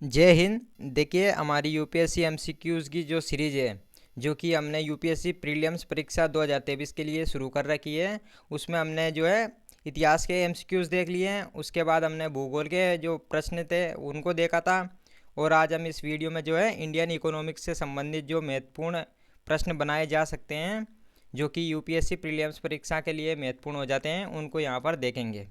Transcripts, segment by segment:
जय हिंद। देखिए, हमारी यूपीएससी एमसीक्यूज़ की जो सीरीज़ है, जो कि हमने यूपीएससी प्रीलिम्स परीक्षा 2023 के लिए शुरू कर रखी है, उसमें हमने जो है इतिहास के एमसीक्यूज़ देख लिए हैं। उसके बाद हमने भूगोल के जो प्रश्न थे उनको देखा था। और आज हम इस वीडियो में जो है इंडियन इकोनॉमिक्स से संबंधित जो महत्वपूर्ण प्रश्न बनाए जा सकते हैं, जो कि यूपीएससी प्रीलिम्स परीक्षा के लिए महत्वपूर्ण हो जाते हैं, उनको यहाँ पर देखेंगे।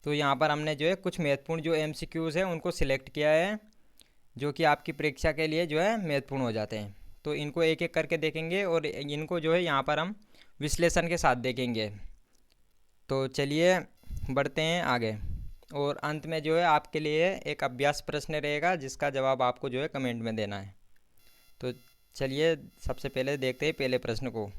तो यहाँ पर हमने जो है कुछ महत्वपूर्ण जो एमसीक्यूज़ हैं उनको सिलेक्ट किया है, जो कि आपकी परीक्षा के लिए जो है महत्वपूर्ण हो जाते हैं। तो इनको एक एक करके देखेंगे और इनको जो है यहाँ पर हम विश्लेषण के साथ देखेंगे। तो चलिए बढ़ते हैं आगे। और अंत में जो है आपके लिए एक अभ्यास प्रश्न रहेगा, जिसका जवाब आपको जो है कमेंट में देना है। तो चलिए सबसे पहले देखते हैं पहले प्रश्न को।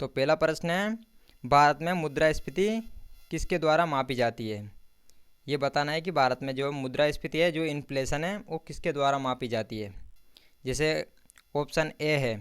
तो पहला प्रश्न है, भारत में मुद्रास्फीति किसके द्वारा मापी जाती है? ये बताना है कि भारत में जो मुद्रास्फीति है, जो इन्फ्लेशन है, वो किसके द्वारा मापी जाती है। जैसे ऑप्शन ए है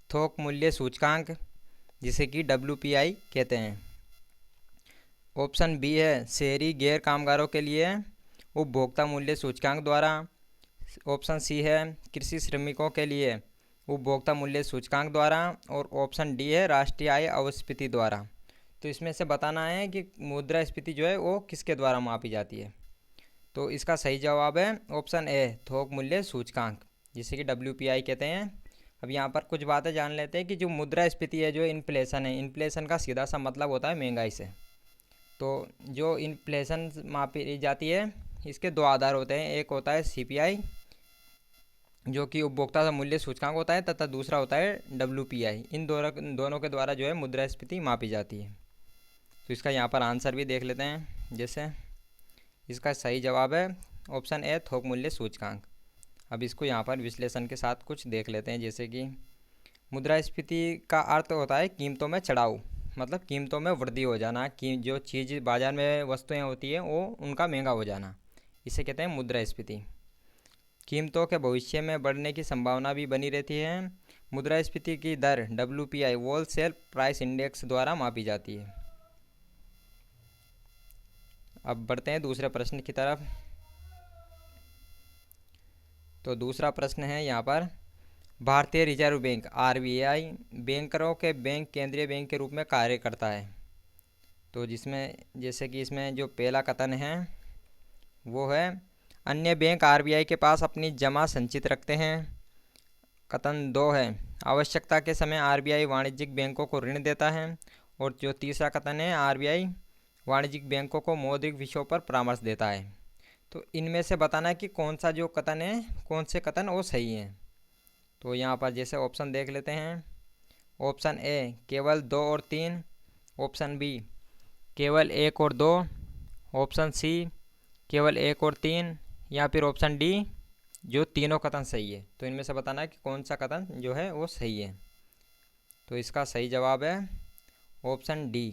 थोक मूल्य सूचकांक, जिसे कि WPI कहते हैं। ऑप्शन बी है शहरी गैर कामगारों के लिए उपभोक्ता मूल्य सूचकांक द्वारा। ऑप्शन सी है कृषि श्रमिकों के लिए उपभोक्ता मूल्य सूचकांक द्वारा। और ऑप्शन डी है राष्ट्रीय आय अवस्फीति द्वारा। तो इसमें से बताना है कि मुद्रास्फीति जो है वो किसके द्वारा मापी जाती है। तो इसका सही जवाब है ऑप्शन ए थोक मूल्य सूचकांक, जिसे कि WPI कहते हैं। अब यहाँ पर कुछ बातें जान लेते हैं कि जो मुद्रास्फीति है, जो इन्फ्लेशन है, इन्फ्लेशन का सीधा सा मतलब होता है महंगाई से। तो जो इन्फ्लेशन मापी जाती है, इसके दो आधार होते हैं। एक होता है CPI, जो कि उपभोक्ता मूल्य सूचकांक होता है, तथा दूसरा होता है WPI। इन दोनों के द्वारा जो है मुद्रास्फीति मापी जाती है। तो इसका यहाँ पर आंसर भी देख लेते हैं। जैसे इसका सही जवाब है ऑप्शन ए थोक मूल्य सूचकांक। अब इसको यहाँ पर विश्लेषण के साथ कुछ देख लेते हैं। जैसे कि मुद्रास्फीति का अर्थ होता है कीमतों में चढ़ाव, मतलब कीमतों में वृद्धि हो जाना। कि जो चीज़ बाजार में वस्तुएं होती हैं वो उनका महंगा हो जाना, इसे कहते हैं मुद्रास्फीति। कीमतों के भविष्य में बढ़ने की संभावना भी बनी रहती है। मुद्रास्फीति की दर WPI होलसेल प्राइस इंडेक्स द्वारा मापी जाती है। अब बढ़ते हैं दूसरे प्रश्न की तरफ। तो दूसरा प्रश्न है यहाँ पर, भारतीय रिजर्व बैंक RBI बैंकरों के बैंक केंद्रीय बैंक के रूप में कार्य करता है। तो जिसमें जैसे कि इसमें जो पहला कथन है वो है अन्य बैंक RBI के पास अपनी जमा संचित रखते हैं। कथन दो है आवश्यकता के समय RBI वाणिज्यिक बैंकों को ऋण देता है। और जो तीसरा कथन है RBI वाणिज्यिक बैंकों को मौद्रिक विषयों पर परामर्श देता है। तो इनमें से बताना है कि कौन सा जो कथन है, कौन से कथन वो सही है। तो यहाँ पर जैसे ऑप्शन देख लेते हैं। ऑप्शन ए केवल 2 और 3। ऑप्शन बी केवल 1 और 2। ऑप्शन सी केवल 1 और 3। या फिर ऑप्शन डी जो तीनों कथन सही है। तो इनमें से बताना है कि कौन सा कथन जो है वो सही है। तो इसका सही जवाब है ऑप्शन डी।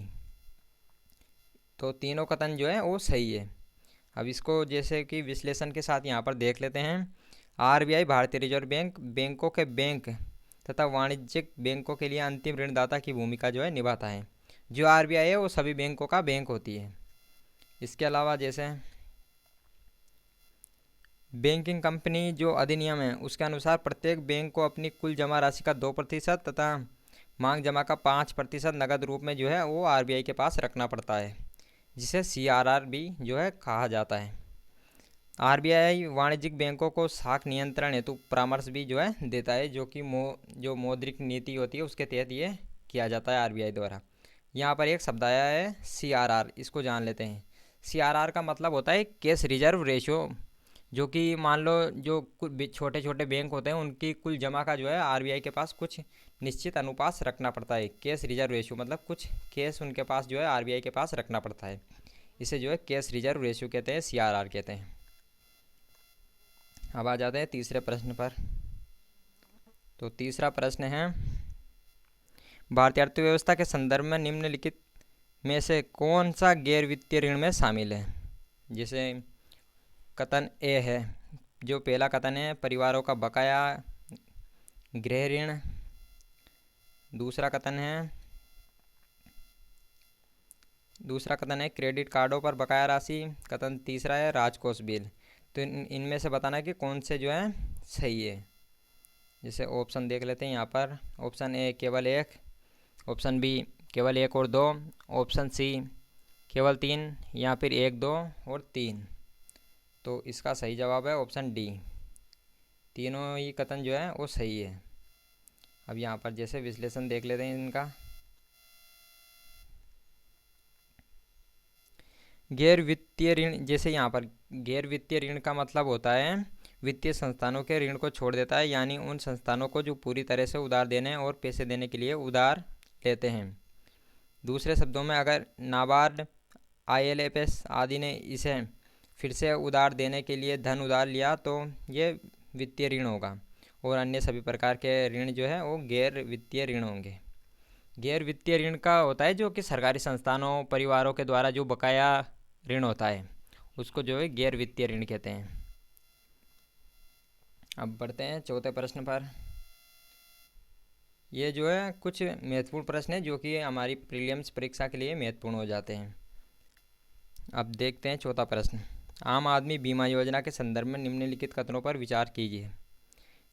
तो तीनों कथन जो है वो सही है। अब इसको जैसे कि विश्लेषण के साथ यहाँ पर देख लेते हैं। RBI भारतीय रिजर्व बैंक बैंकों के बैंक तथा वाणिज्यिक बैंकों के लिए अंतिम ऋणदाता की भूमिका जो है निभाता है। जो RBI है वो सभी बैंकों का बैंक होती है। इसके अलावा जैसे बैंकिंग कंपनी जो अधिनियम है उसके अनुसार प्रत्येक बैंक को अपनी कुल जमा राशि का 2% तथा मांग जमा का 5% नकद रूप में जो है वो RBI के पास रखना पड़ता है, जिसे CRR भी जो है कहा जाता है। RBI वाणिज्यिक बैंकों को साख नियंत्रण हेतु परामर्श भी जो है देता है, जो कि जो मौद्रिक नीति होती है उसके तहत ये किया जाता है RBI द्वारा। यहाँ पर एक शब्द आया है CRR, इसको जान लेते हैं। CRR का मतलब होता है कैश रिजर्व रेशियो, जो कि मान लो जो कुछ छोटे छोटे बैंक होते हैं उनकी कुल जमा का जो है RBI के पास कुछ निश्चित अनुपात रखना पड़ता है। कैश रिजर्व रेशियो मतलब कुछ कैश उनके पास जो है RBI के पास रखना पड़ता है, इसे जो है कैश रिजर्व रेशियो कहते हैं, CRR कहते हैं। अब आ जाते हैं तीसरे प्रश्न पर। तो तीसरा प्रश्न है, भारतीय अर्थव्यवस्था के संदर्भ में निम्नलिखित में से कौन सा गैर वित्तीय ऋण में शामिल है। जैसे कथन ए है, जो पहला कथन है परिवारों का बकाया गृह ऋण। दूसरा कथन है क्रेडिट कार्डों पर बकाया राशि। कथन तीसरा है राजकोष बिल। तो इनमें से बताना है कि कौन से जो है सही है। जैसे ऑप्शन देख लेते हैं यहाँ पर। ऑप्शन ए केवल एक, ऑप्शन बी केवल एक और दो, ऑप्शन सी केवल तीन, या फिर एक, दो और तीन। तो इसका सही जवाब है ऑप्शन डी, तीनों ही कथन जो है वो सही है। अब यहाँ पर जैसे विश्लेषण देख लेते हैं इनका। गैर वित्तीय ऋण, जैसे यहाँ पर गैर वित्तीय ऋण का मतलब होता है वित्तीय संस्थानों के ऋण को छोड़ देता है, यानी उन संस्थानों को जो पूरी तरह से उधार देने और पैसे देने के लिए उधार लेते हैं। दूसरे शब्दों में, अगर नाबार्ड, IL&FS आदि ने इसे फिर से उधार देने के लिए धन उधार लिया तो ये वित्तीय ऋण होगा, और अन्य सभी प्रकार के ऋण जो है वो गैर वित्तीय ऋण होंगे। गैर वित्तीय ऋण का होता है जो कि सरकारी संस्थानों, परिवारों के द्वारा जो बकाया ऋण होता है उसको जो है गैर वित्तीय ऋण कहते हैं। अब बढ़ते हैं चौथे प्रश्न पर। ये जो है कुछ महत्वपूर्ण प्रश्न है जो कि हमारी प्रीलिम्स परीक्षा के लिए महत्वपूर्ण हो जाते हैं। अब देखते हैं चौथा प्रश्न। आम आदमी बीमा योजना के संदर्भ में निम्नलिखित कथनों पर विचार कीजिए।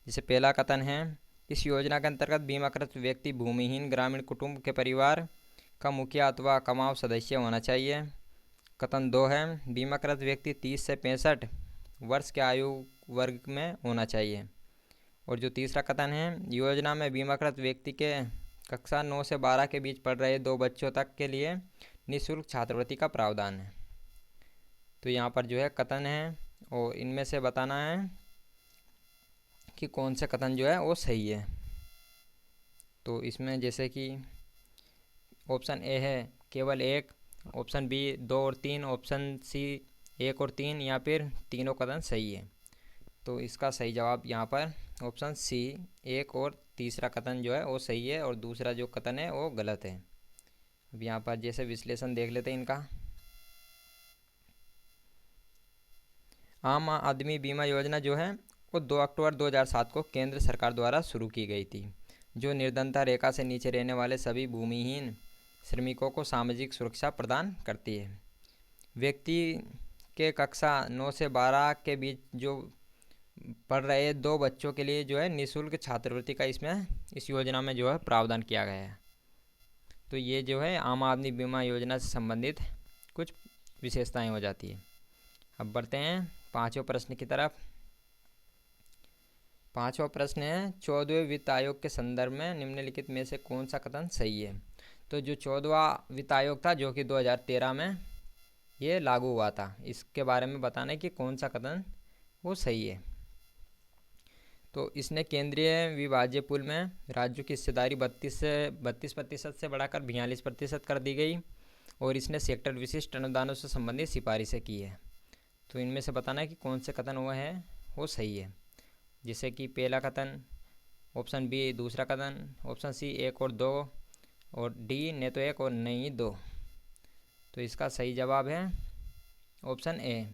जैसे पहला कथन है, इस योजना के अंतर्गत बीमाकृत व्यक्ति भूमिहीन ग्रामीण कुटुंब के परिवार का मुखिया अथवा कमाऊ सदस्य होना चाहिए। कथन 2 है, बीमाकृत व्यक्ति 30 से 65 वर्ष के आयु वर्ग में होना चाहिए। और जो तीसरा कथन है, योजना में बीमाकृत व्यक्ति के कक्षा 9 से 12 के बीच पढ़ रहे 2 बच्चों तक के लिए निःशुल्क छात्रवृत्ति का प्रावधान है। तो यहाँ पर जो है कथन है और इनमें से बताना है कि कौन से कथन जो है वो सही है। तो इसमें जैसे कि ऑप्शन ए है केवल एक, ऑप्शन बी 2 और 3, ऑप्शन सी 1 और 3, या फिर तीनों कथन सही है। तो इसका सही जवाब यहाँ पर ऑप्शन सी 1 और तीसरा कथन जो है वो सही है, और दूसरा जो कथन है वो गलत है। अब यहाँ पर जैसे विश्लेषण देख लेते हैं इनका। आम आदमी बीमा योजना जो है वो 2 अक्टूबर 2007 को केंद्र सरकार द्वारा शुरू की गई थी, जो निर्धनता रेखा से नीचे रहने वाले सभी भूमिहीन श्रमिकों को सामाजिक सुरक्षा प्रदान करती है। व्यक्ति के कक्षा 9 से 12 के बीच जो पढ़ रहे 2 बच्चों के लिए जो है निःशुल्क छात्रवृत्ति का इसमें इस योजना में जो है प्रावधान किया गया है। तो ये जो है आम आदमी बीमा योजना से संबंधित कुछ विशेषताएं हो जाती है। अब बढ़ते हैं पांचवें प्रश्न की तरफ। पांचवा प्रश्न है, 14वें वित्त आयोग के संदर्भ में निम्नलिखित में से कौन सा कथन सही है। तो जो 14वां वित्त आयोग था जो कि 2013 में ये लागू हुआ था, इसके बारे में बताना है कि कौन सा कथन वो सही है। तो इसने केंद्रीय विभाज्य पूल में राज्यों की हिस्सेदारी 32% से बढ़ाकर 42% कर दी गई, और इसने सेक्टर विशिष्ट अनुदानों से संबंधित सिफारिशें की है। तो इनमें से बताना है कि कौन से कथन वो है वो सही है। जैसे कि पहला कथन ऑप्शन बी, दूसरा कथन ऑप्शन सी 1 और 2, और डी न तो 1 और नहीं 2। तो इसका सही जवाब है ऑप्शन ए,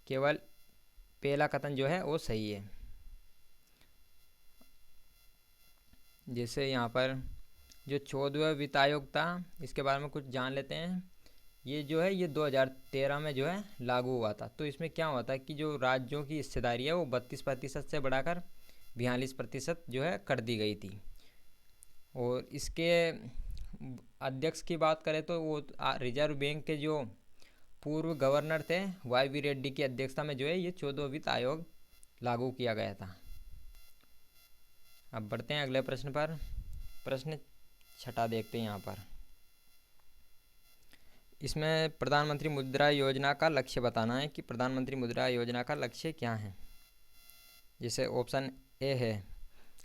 केवल पहला कथन जो है वो सही है। जैसे यहाँ पर जो 14वां वित्त आयोग था इसके बारे में कुछ जान लेते हैं। ये जो है ये 2013 में जो है लागू हुआ था। तो इसमें क्या हुआ था कि जो राज्यों की हिस्सेदारी है वो 32% से बढ़ाकर 42% जो है कर दी गई थी। और इसके अध्यक्ष की बात करें तो वो रिजर्व बैंक के जो पूर्व गवर्नर थे YV रेड्डी की अध्यक्षता में जो है ये 14वां वित्त आयोग लागू किया गया था। अब बढ़ते हैं अगले प्रश्न पर। प्रश्न 6 देखते हैं यहाँ पर। इसमें प्रधानमंत्री मुद्रा योजना का लक्ष्य बताना है कि प्रधानमंत्री मुद्रा योजना का लक्ष्य क्या है। जैसे ऑप्शन ए है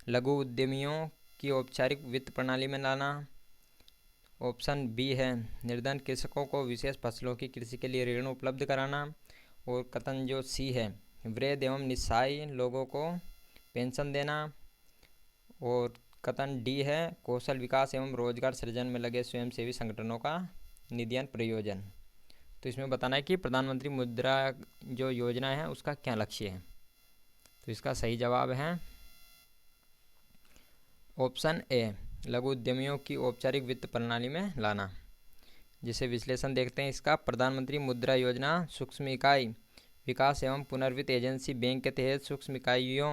लघु उद्यमियों की औपचारिक वित्त प्रणाली में लाना, ऑप्शन बी है निर्धन कृषकों को विशेष फसलों की कृषि के लिए ऋण उपलब्ध कराना, और कथन जो सी है वृद्ध एवं निस्सहाय लोगों को पेंशन देना, और कथन डी है कौशल विकास एवं रोजगार सृजन में लगे स्वयंसेवी संगठनों का निधियन प्रयोजन। तो इसमें बताना है कि प्रधानमंत्री मुद्रा जो योजना है उसका क्या लक्ष्य है। तो इसका सही जवाब है ऑप्शन ए, लघु उद्यमियों की औपचारिक वित्त प्रणाली में लाना। जिसे विश्लेषण देखते हैं इसका। प्रधानमंत्री मुद्रा योजना सूक्ष्म इकाई विकास एवं पुनर्वित्त एजेंसी बैंक के तहत सूक्ष्म इकाइयों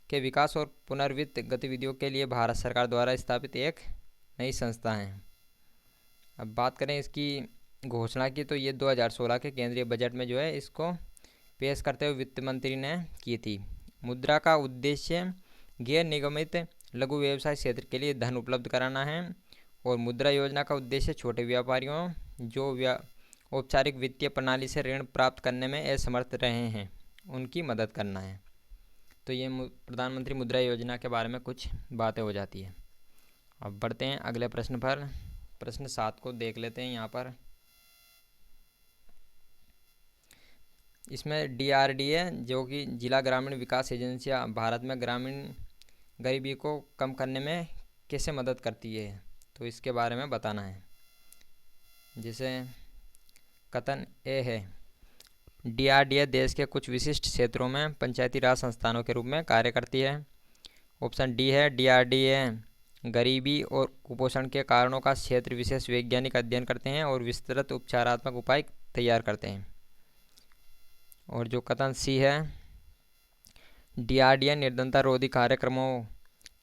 के विकास और पुनर्वित्त गतिविधियों के लिए भारत सरकार द्वारा स्थापित एक नई संस्था है। अब बात करें इसकी घोषणा की, तो ये 2016 के केंद्रीय बजट में जो है इसको पेश करते हुए वित्त मंत्री ने की थी। मुद्रा का उद्देश्य गैर निगमित लघु व्यवसाय क्षेत्र के लिए धन उपलब्ध कराना है और मुद्रा योजना का उद्देश्य छोटे व्यापारियों जो औपचारिक वित्तीय प्रणाली से ऋण प्राप्त करने में असमर्थ रहे हैं उनकी मदद करना है। तो ये प्रधानमंत्री मुद्रा योजना के बारे में कुछ बातें हो जाती है। अब बढ़ते हैं अगले प्रश्न पर। प्रश्न 7 को देख लेते हैं यहाँ पर। इसमें DRDA जो कि जिला ग्रामीण विकास एजेंसियाँ भारत में ग्रामीण गरीबी को कम करने में कैसे मदद करती है, तो इसके बारे में बताना है। जैसे कथन ए है, DRDA देश के कुछ विशिष्ट क्षेत्रों में पंचायती राज संस्थानों के रूप में कार्य करती है। ऑप्शन डी है, DRDA गरीबी और कुपोषण के कारणों का क्षेत्र विशेष वैज्ञानिक अध्ययन करते हैं और विस्तृत उपचारात्मक उपाय तैयार करते हैं। और जो कथन सी है, DRDA निर्धनता रोधी कार्यक्रमों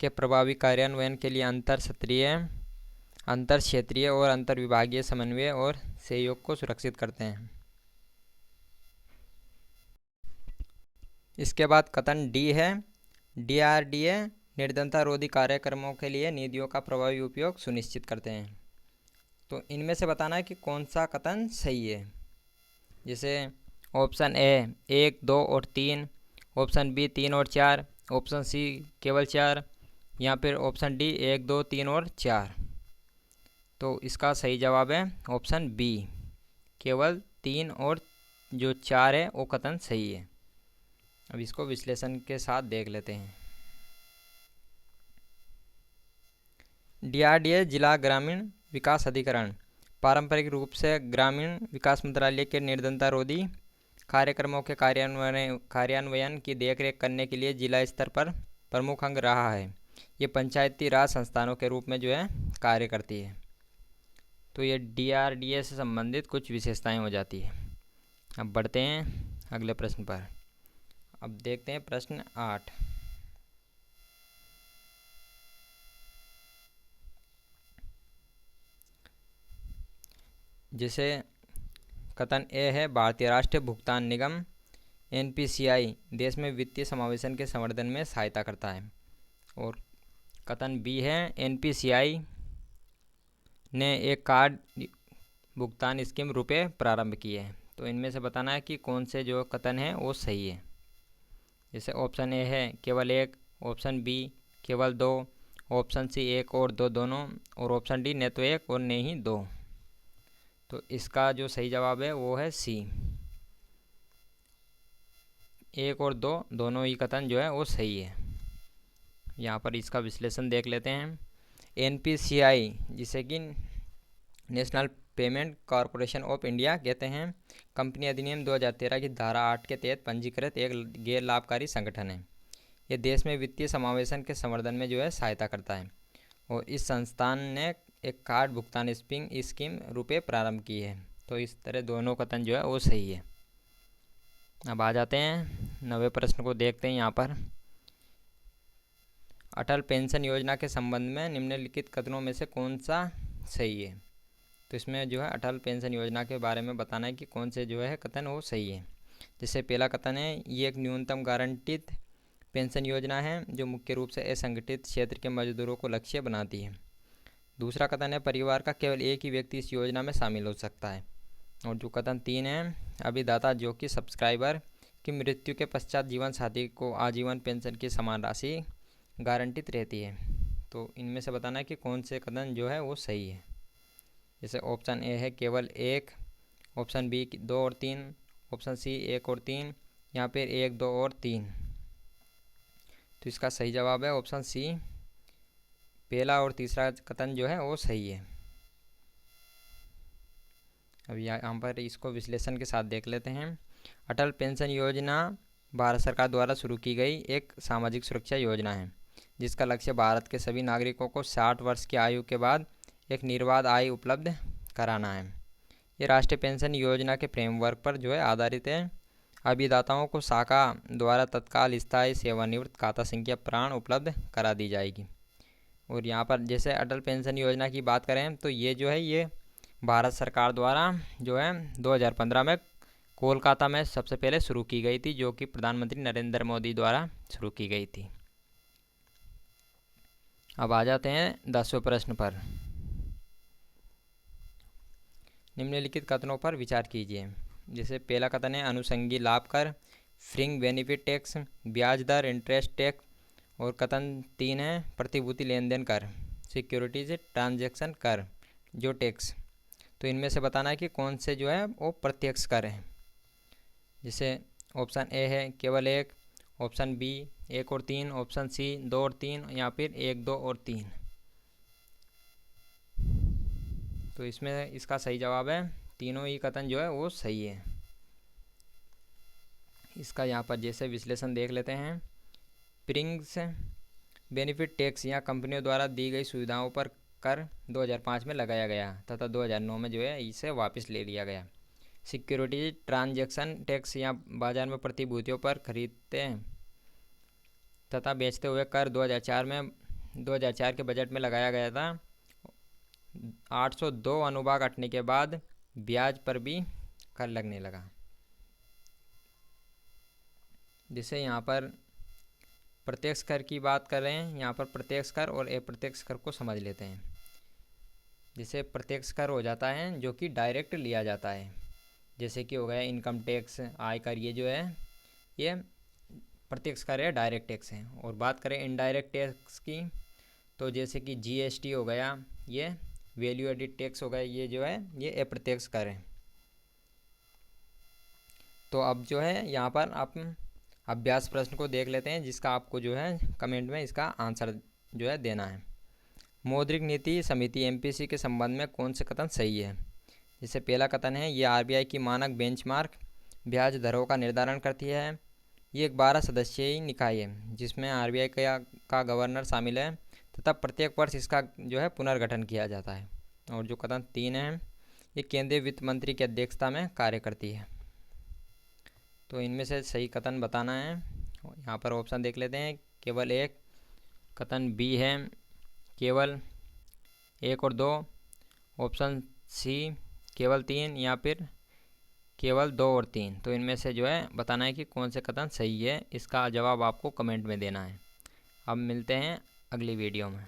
के प्रभावी कार्यान्वयन के लिए अंतर सत्रीय, अंतर क्षेत्रीय और अंतर विभागीय समन्वय और सहयोग को सुरक्षित करते हैं। इसके बाद कथन डी है, DRDA निर्धनता रोधी कार्यक्रमों के लिए निधियों का प्रभावी उपयोग सुनिश्चित करते हैं। तो इनमें से बताना है कि कौन सा कथन सही है। जैसे ऑप्शन ए 1, 2 और 3, ऑप्शन बी 3 और 4, ऑप्शन सी केवल 4, या फिर ऑप्शन डी 1, 2, 3 और 4। तो इसका सही जवाब है ऑप्शन बी, केवल 3 और जो 4 है वो कथन सही है। अब इसको विश्लेषण के साथ देख लेते हैं। DRDA जिला ग्रामीण विकास अधिकरण पारंपरिक रूप से ग्रामीण विकास मंत्रालय के निर्धनता रोधी कार्यक्रमों के कार्यान्वयन की देखरेख करने के लिए जिला स्तर पर प्रमुख अंग रहा है। ये पंचायती राज संस्थानों के रूप में जो है कार्य करती है। तो ये DRDA से संबंधित कुछ विशेषताएं हो जाती है। अब बढ़ते हैं अगले प्रश्न पर। अब देखते हैं प्रश्न 8। जैसे कथन ए है, भारतीय राष्ट्रीय भुगतान निगम NPCI देश में वित्तीय समावेशन के संवर्धन में सहायता करता है। और कथन बी है, NPCI ने एक कार्ड भुगतान स्कीम रुपए प्रारंभ की है। तो इनमें से बताना है कि कौन से जो कथन है वो सही है। जैसे ऑप्शन ए है केवल 1, ऑप्शन बी केवल 2, ऑप्शन सी 1 और 2 दोनों, और ऑप्शन डी न तो 1 और न ही 2। तो इसका जो सही जवाब है वो है सी, 1 और 2 दोनों ही कथन जो है वो सही है। यहाँ पर इसका विश्लेषण देख लेते हैं। NPCI जिसे कि national payment corporation of India कहते हैं, कंपनी अधिनियम 2013 की धारा 8 के तहत पंजीकृत एक गैर लाभकारी संगठन है। यह देश में वित्तीय समावेशन के संवर्धन में जो है सहायता करता है और इस संस्थान ने एक कार्ड भुगतान स्कीम रुपए प्रारंभ की है। तो इस तरह दोनों कथन जो है वो सही है। अब आ जाते हैं 9वें प्रश्न को देखते हैं। यहाँ पर अटल पेंशन योजना के संबंध में निम्नलिखित कथनों में से कौन सा सही है। तो इसमें जो है अटल पेंशन योजना के बारे में बताना है कि कौन से जो है कथन वो सही है। जैसे पहला कथन है, ये एक न्यूनतम गारंटीड पेंशन योजना है जो मुख्य रूप से असंगठित क्षेत्र के मजदूरों को लक्ष्य बनाती है। दूसरा कथन है, परिवार का केवल एक ही व्यक्ति इस योजना में शामिल हो सकता है। और जो कथन 3 है, अभिदाता जो कि सब्सक्राइबर की मृत्यु के पश्चात जीवन साथी को आजीवन पेंशन की समान राशि गारंटीड रहती है। तो इनमें से बताना है कि कौन से कथन जो है वो सही है। जैसे ऑप्शन ए है केवल 1, ऑप्शन बी 2 और 3, ऑप्शन सी 1 और 3, यहाँ पर 1, 2 और 3। तो इसका सही जवाब है ऑप्शन सी, पहला और तीसरा कथन जो है वो सही है। अब यहाँ पर इसको विश्लेषण के साथ देख लेते हैं। अटल पेंशन योजना भारत सरकार द्वारा शुरू की गई एक सामाजिक सुरक्षा योजना है जिसका लक्ष्य भारत के सभी नागरिकों को 60 वर्ष की आयु के बाद एक निर्बाध आय उपलब्ध कराना है। ये राष्ट्रीय पेंशन योजना के फ्रेमवर्क पर जो है आधारित है। अभिदाताओं को शाखा द्वारा तत्काल स्थायी सेवानिवृत्त खाता संख्या प्राण उपलब्ध करा दी जाएगी। और यहाँ पर जैसे अटल पेंशन योजना की बात करें तो ये जो है ये भारत सरकार द्वारा जो है 2015 में कोलकाता में सबसे पहले शुरू की गई थी, जो कि प्रधानमंत्री नरेंद्र मोदी द्वारा शुरू की गई थी। अब आ जाते हैं 10वें प्रश्न पर। निम्नलिखित कथनों पर विचार कीजिए। जैसे पहला कथन है अनुषंगी लाभ कर, फ्रिंग बेनिफिट टैक्स, ब्याज दर इंटरेस्ट टैक्स। और कथन 3 है प्रतिभूति लेन देन कर, सिक्योरिटीज ट्रांजैक्शन कर जो टैक्स। तो इनमें से बताना है कि कौन से जो है वो प्रत्यक्ष कर हैं। जैसे ऑप्शन ए है केवल 1, ऑप्शन बी 1 और 3, ऑप्शन सी 2 और 3, या फिर 1, 2 और 3। तो इसमें इसका सही जवाब है तीनों ही कथन जो है वो सही है। इसका यहाँ पर जैसे विश्लेषण देख लेते हैं। प्रिंग्स बेनिफिट टैक्स या कंपनियों द्वारा दी गई सुविधाओं पर कर 2005 में लगाया गया तथा 2009 में जो है इसे वापस ले लिया गया। सिक्योरिटीज ट्रांजैक्शन टैक्स या बाजार में प्रतिभूतियों पर खरीदते हैं तथा बेचते हुए कर 2004 के बजट में लगाया गया था। 802 अनुभाग हटने के बाद ब्याज पर भी कर लगने लगा। जिसे यहाँ पर प्रत्यक्ष कर की बात कर रहे हैं, यहाँ पर प्रत्यक्ष कर और अप्रत्यक्ष कर को समझ लेते हैं। जिसे प्रत्यक्ष कर हो जाता है जो कि डायरेक्ट लिया जाता है, जैसे कि हो गया इनकम टैक्स, आयकर, ये जो है ये प्रत्यक्ष कर है, डायरेक्ट टैक्स है। और बात करें इनडायरेक्ट टैक्स की तो जैसे कि जीएसटी हो गया, ये वैल्यू एडिड टैक्स हो गया, ये जो है ये अप्रत्यक्ष कर है। तो अब जो है यहाँ पर आप अभ्यास प्रश्न को देख लेते हैं, जिसका आपको जो है कमेंट में इसका आंसर जो है देना है। मौद्रिक नीति समिति एमपीसी के संबंध में कौन से कथन सही है। जैसे पहला कथन है ये आरबीआई की मानक बेंचमार्क ब्याज दरों का निर्धारण करती है। ये एक 12 सदस्यीय निकाय है जिसमें आरबीआई का गवर्नर शामिल है तथा प्रत्येक वर्ष इसका जो है पुनर्गठन किया जाता है। और जो कथन 3 है ये केंद्रीय वित्त मंत्री की अध्यक्षता में कार्य करती है। तो इनमें से सही कथन बताना है। यहाँ पर ऑप्शन देख लेते हैं। केवल 1 कथन बी है केवल 1 और 2, ऑप्शन सी केवल 3, या फिर केवल 2 और 3। तो इनमें से जो है बताना है कि कौन से कथन सही है। इसका जवाब आपको कमेंट में देना है। अब मिलते हैं अगली वीडियो में।